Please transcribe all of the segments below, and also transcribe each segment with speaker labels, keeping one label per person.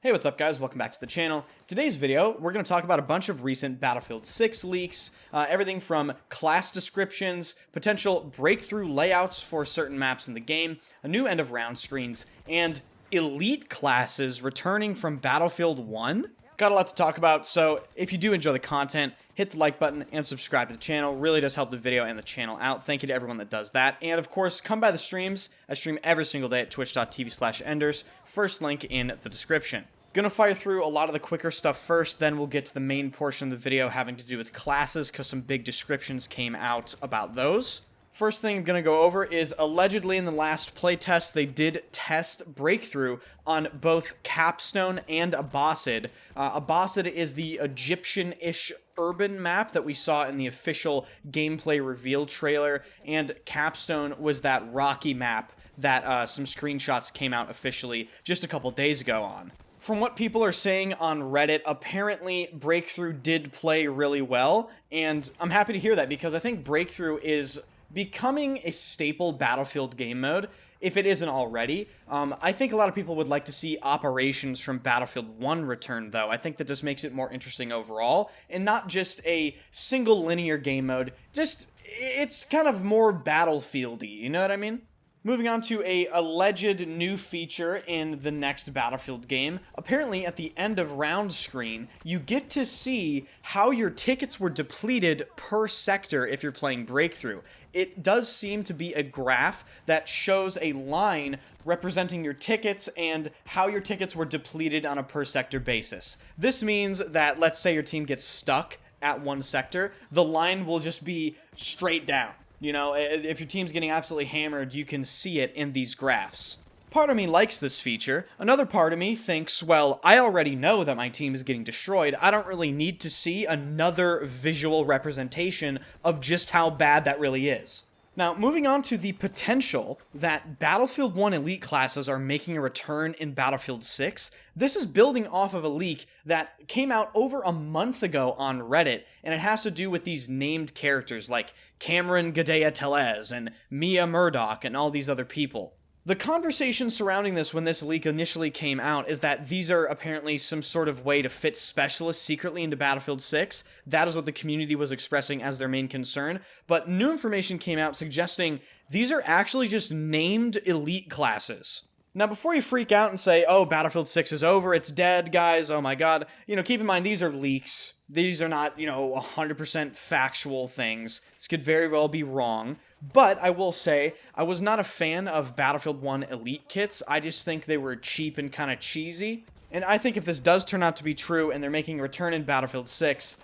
Speaker 1: Hey, what's up guys? Welcome back to the channel. Today's video, we're going to talk about a bunch of recent Battlefield 6 leaks, everything from class descriptions, potential breakthrough layouts for certain maps in the game, a new end of round screens, and elite classes returning from Battlefield 1. Got a lot to talk about, so if you do enjoy the content, hit the like button and subscribe to the channel. Really does help the video and the channel out. Thank you to everyone that does that. And of course, come by the streams. I stream every single day at twitch.tv/enders. First link in the description. Gonna fire through a lot of the quicker stuff first, then we'll get to the main portion of the video having to do with classes, because some big descriptions came out about those. First thing I'm going to go over is allegedly in the last playtest, they did test breakthrough on both Capstone and Abbasid. Abbasid is the Egyptian-ish urban map that we saw in the official gameplay reveal trailer, and Capstone was that rocky map that some screenshots came out officially just a couple days ago on. From what people are saying on Reddit, apparently Breakthrough did play really well, and I'm happy to hear that because I think Breakthrough is becoming a staple Battlefield game mode, if it isn't already. I think a lot of people would like to see operations from Battlefield 1 return, though. I think that just makes it more interesting overall, and not just a single linear game mode. It's kind of more Battlefield-y, you know what I mean? Moving on to a alleged new feature in the next Battlefield game. Apparently, at the end of round screen, you get to see how your tickets were depleted per sector if you're playing Breakthrough. It does seem to be a graph that shows a line representing your tickets and how your tickets were depleted on a per sector basis. This means that, let's say your team gets stuck at one sector, the line will just be straight down. You know, if your team's getting absolutely hammered, you can see it in these graphs. Part of me likes this feature. Another part of me thinks, well, I already know that my team is getting destroyed. I don't really need to see another visual representation of just how bad that really is. Now, moving on to the potential that Battlefield 1 Elite classes are making a return in Battlefield 6, this is building off of a leak that came out over a month ago on Reddit, and it has to do with these named characters like Cameron Gadea Telez and Mia Murdoch and all these other people. The conversation surrounding this when this leak initially came out is that these are apparently some sort of way to fit specialists secretly into Battlefield 6. That is what the community was expressing as their main concern. But new information came out suggesting these are actually just named elite classes. Now, before you freak out and say, oh, Battlefield 6 is over, it's dead, guys, oh my god, keep in mind these are leaks. These are not, 100% factual things. This could very well be wrong. But I will say, I was not a fan of Battlefield 1 Elite kits. I just think they were cheap and kind of cheesy. And I think if this does turn out to be true and they're making a return in Battlefield 6,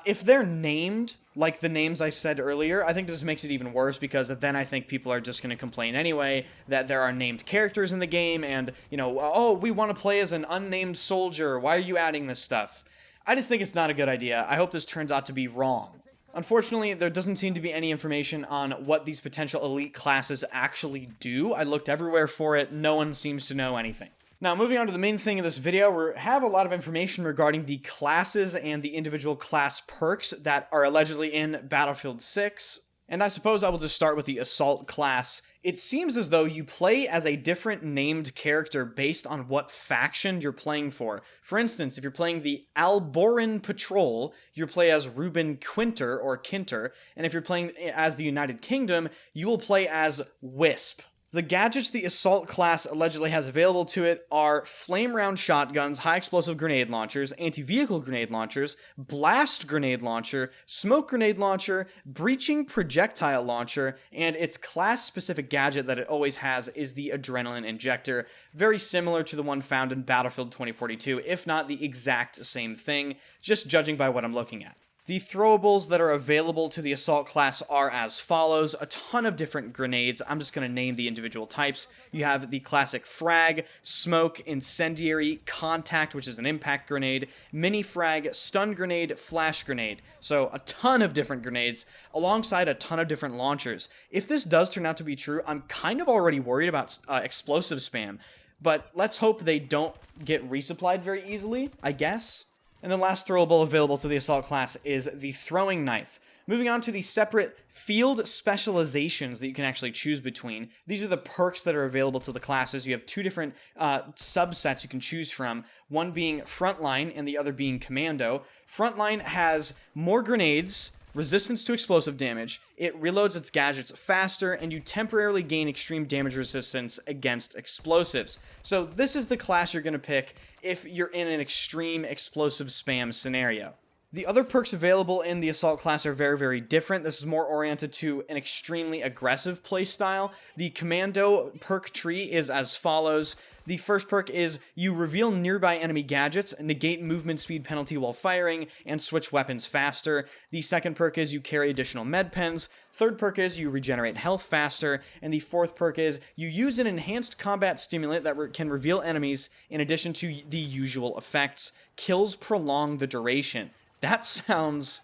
Speaker 1: if they're named like the names I said earlier, I think this makes it even worse because then I think people are just going to complain anyway that there are named characters in the game and, oh, we want to play as an unnamed soldier. Why are you adding this stuff? I just think it's not a good idea. I hope this turns out to be wrong. Unfortunately, there doesn't seem to be any information on what these potential elite classes actually do. I looked everywhere for it. No one seems to know anything. Now, moving on to the main thing of this video, we have a lot of information regarding the classes and the individual class perks that are allegedly in Battlefield 6. And I suppose I will just start with the Assault class. It seems as though you play as a different named character based on what faction you're playing for. For instance, if you're playing the Alboran Patrol, you play as Ruben Quinter or Kinter, and if you're playing as the United Kingdom, you will play as Wisp. The gadgets the Assault class allegedly has available to it are flame round shotguns, high explosive grenade launchers, anti-vehicle grenade launchers, blast grenade launcher, smoke grenade launcher, breaching projectile launcher, and its class-specific gadget that it always has is the adrenaline injector, very similar to the one found in Battlefield 2042, if not the exact same thing, just judging by what I'm looking at. The throwables that are available to the Assault class are as follows. A ton of different grenades. I'm just going to name the individual types. You have the classic frag, smoke, incendiary, contact, which is an impact grenade, mini frag, stun grenade, flash grenade. So a ton of different grenades alongside a ton of different launchers. If this does turn out to be true, I'm kind of already worried about explosive spam. But let's hope they don't get resupplied very easily, I guess. And the last throwable available to the Assault class is the throwing knife. Moving on to the separate field specializations that you can actually choose between. These are the perks that are available to the classes. You have two different subsets you can choose from, one being Frontline and the other being Commando. Frontline has more grenades, resistance to explosive damage, it reloads its gadgets faster, and you temporarily gain extreme damage resistance against explosives. So this is the class you're going to pick if you're in an extreme explosive spam scenario. The other perks available in the Assault class are very, very different. This is more oriented to an extremely aggressive playstyle. The Commando perk tree is as follows. The first perk is you reveal nearby enemy gadgets, negate movement speed penalty while firing, and switch weapons faster. The second perk is you carry additional med pens. Third perk is you regenerate health faster. And the fourth perk is you use an enhanced combat stimulant that can reveal enemies in addition to the usual effects. Kills prolong the duration. That sounds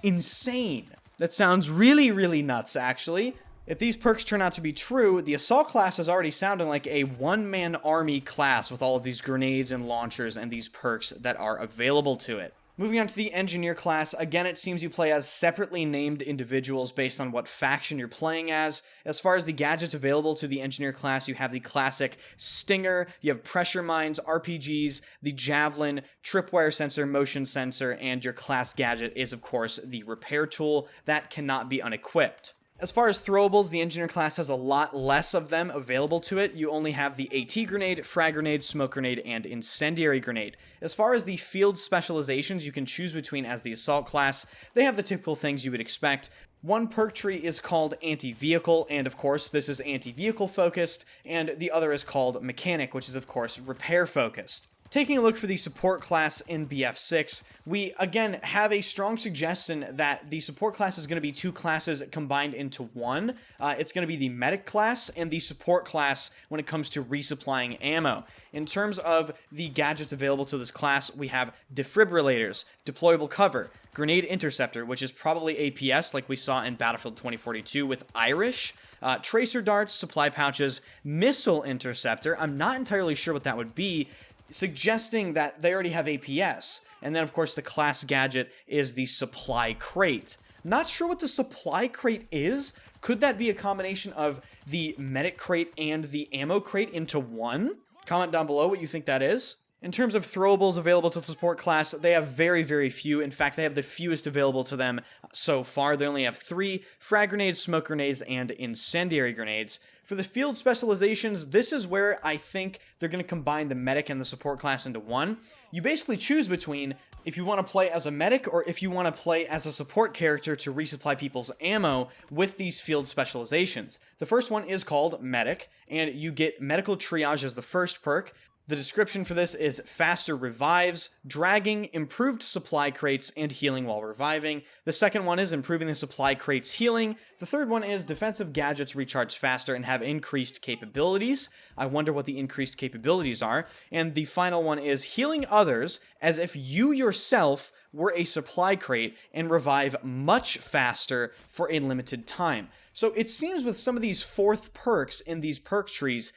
Speaker 1: insane. That sounds really, really nuts, actually. If these perks turn out to be true, the Assault class is already sounding like a one-man army class with all of these grenades and launchers and these perks that are available to it. Moving on to the Engineer class, again it seems you play as separately named individuals based on what faction you're playing as. As far as the gadgets available to the Engineer class, you have the classic Stinger, you have pressure mines, RPGs, the Javelin, tripwire sensor, motion sensor, and your class gadget is of course the repair tool that cannot be unequipped. As far as throwables, the Engineer class has a lot less of them available to it. You only have the AT grenade, frag grenade, smoke grenade, and incendiary grenade. As far as the field specializations you can choose between as the Assault class, they have the typical things you would expect. One perk tree is called anti-vehicle, and of course this is anti-vehicle focused, and the other is called mechanic, which is of course repair focused. Taking a look for the support class in BF6, we again have a strong suggestion that the support class is going to be two classes combined into one. It's going to be the medic class and the support class when it comes to resupplying ammo. In terms of the gadgets available to this class, we have defibrillators, deployable cover, grenade interceptor, which is probably APS like we saw in Battlefield 2042 with Irish, tracer darts, supply pouches, missile interceptor. I'm not entirely sure what that would be, suggesting that they already have APS. And then, of course, the class gadget is the supply crate. Not sure what the supply crate is. Could that be a combination of the medic crate and the ammo crate into one? Comment down below what you think that is. In terms of throwables available to the support class, they have very, very few. In fact, they have the fewest available to them so far. They only have 3 frag grenades, smoke grenades, and incendiary grenades. For the field specializations, this is where I think they're going to combine the medic and the support class into one. You basically choose between if you want to play as a medic or if you want to play as a support character to resupply people's ammo with these field specializations. The first one is called medic, and you get medical triage as the first perk. The description for this is faster revives, dragging, improved supply crates, and healing while reviving. The second one is improving the supply crates healing. The third one is defensive gadgets recharge faster and have increased capabilities. I wonder what the increased capabilities are. And the final one is healing others as if you yourself were a supply crate and revive much faster for a limited time. So it seems with some of these fourth perks in these perk trees,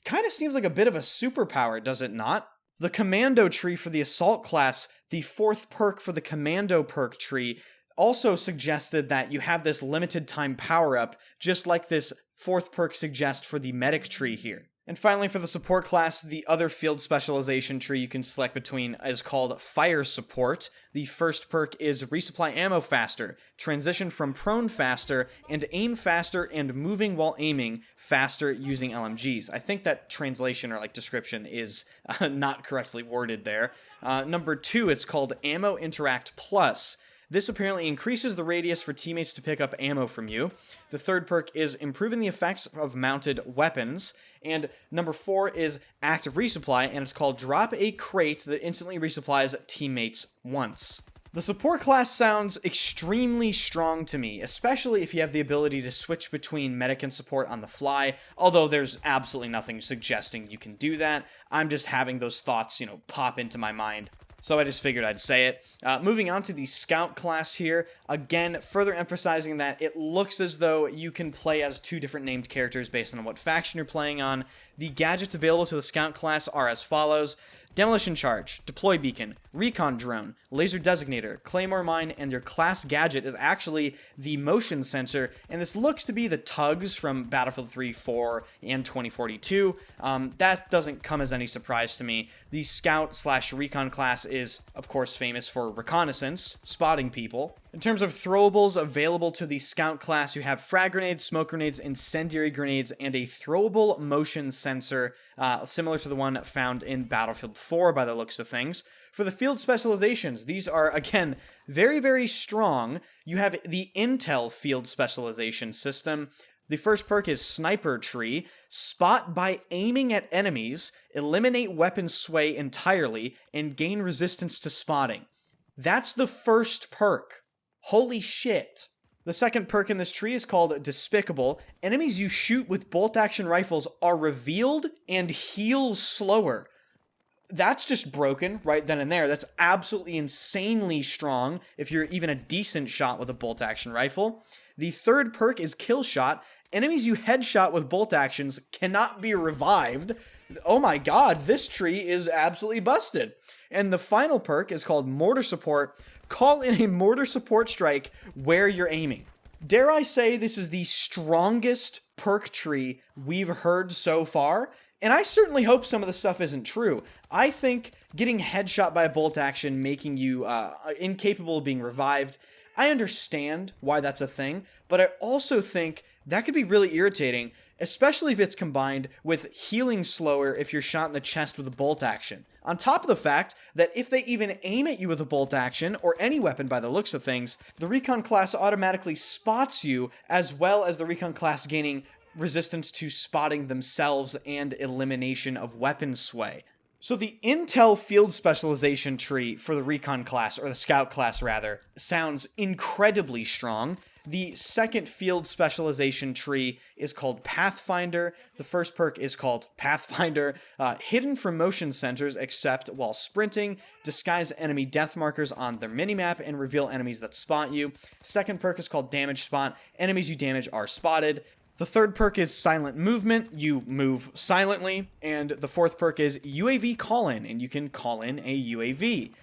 Speaker 1: kind of seems like a bit of a superpower, does it not? The Commando tree for the Assault class, the fourth perk for the Commando perk tree, also suggested that you have this limited time power-up, just like this fourth perk suggests for the Medic tree here. And finally, for the support class, the other field specialization tree you can select between is called Fire Support. The first perk is resupply ammo faster, transition from prone faster, and aim faster and moving while aiming faster using LMGs. I think that translation or description is not correctly worded there. Number 2, it's called Ammo Interact Plus. This apparently increases the radius for teammates to pick up ammo from you. The third perk is improving the effects of mounted weapons. And number 4 is active resupply, and it's called Drop a Crate that instantly resupplies teammates once. The support class sounds extremely strong to me, especially if you have the ability to switch between medic and support on the fly, although there's absolutely nothing suggesting you can do that. I'm just having those thoughts, pop into my mind. So I just figured I'd say it. Moving on to the Scout class here. Again, further emphasizing that it looks as though you can play as 2 different named characters based on what faction you're playing on. The gadgets available to the Scout class are as follows. demolition charge, deploy beacon, recon drone, laser designator, claymore mine, and your class gadget is actually the motion sensor, and this looks to be the tugs from Battlefield 3, 4, and 2042. That doesn't come as any surprise to me. The scout/recon class is, of course, famous for reconnaissance, spotting people. In terms of throwables available to the scout class, you have frag grenades, smoke grenades, incendiary grenades, and a throwable motion sensor, similar to the one found in Battlefield 4 by the looks of things. For the field specializations, these are, again, very, very strong. You have the Intel field specialization system. The first perk is Sniper Tree. Spot by aiming at enemies, eliminate weapon sway entirely, and gain resistance to spotting. That's the first perk. Holy shit. The second perk in this tree is called Despicable. Enemies you shoot with bolt-action rifles are revealed and heal slower. That's just broken right then and there. That's absolutely insanely strong if you're even a decent shot with a bolt-action rifle. The third perk is Kill Shot. Enemies you headshot with bolt actions cannot be revived. Oh my god, this tree is absolutely busted. And the final perk is called Mortar Support. Call in a mortar support strike where you're aiming. Dare I say this is the strongest perk tree we've heard so far? And I certainly hope some of the stuff isn't true. I think getting headshot by a bolt action, making you incapable of being revived, I understand why that's a thing, but I also think that could be really irritating, especially if it's combined with healing slower if you're shot in the chest with a bolt action. On top of the fact that if they even aim at you with a bolt action, or any weapon by the looks of things, the Recon class automatically spots you, as well as the Recon class gaining resistance to spotting themselves and elimination of weapon sway. So the Intel field specialization tree for the Recon class, or the Scout class rather, sounds incredibly strong. The second field specialization tree is called Pathfinder. The first perk is called Pathfinder. Hidden from motion sensors except while sprinting. Disguise enemy death markers on their minimap and reveal enemies that spot you. Second perk is called Damage Spot. Enemies you damage are spotted. The third perk is Silent Movement. You move silently. And the fourth perk is UAV Call-In, and you can call in a UAV.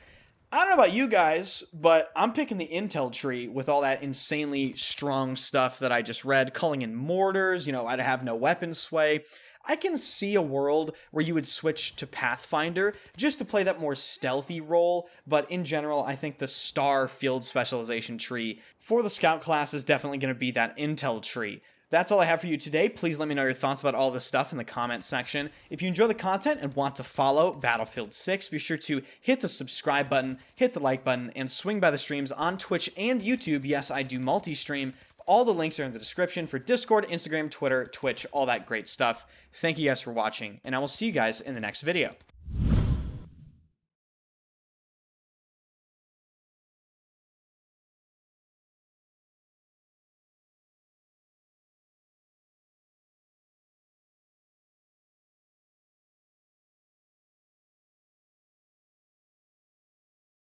Speaker 1: I don't know about you guys, but I'm picking the Intel tree with all that insanely strong stuff that I just read. Calling in mortars, I'd have no weapon sway. I can see a world where you would switch to Pathfinder just to play that more stealthy role, but in general, I think the star field specialization tree for the Scout class is definitely going to be that Intel tree. That's all I have for you today. Please let me know your thoughts about all this stuff in the comment section. If you enjoy the content and want to follow Battlefield 6, be sure to hit the subscribe button, hit the like button, and swing by the streams on Twitch and YouTube. Yes, I do multi-stream. All the links are in the description for Discord, Instagram, Twitter, Twitch, all that great stuff. Thank you guys for watching, and I will see you guys in the next video.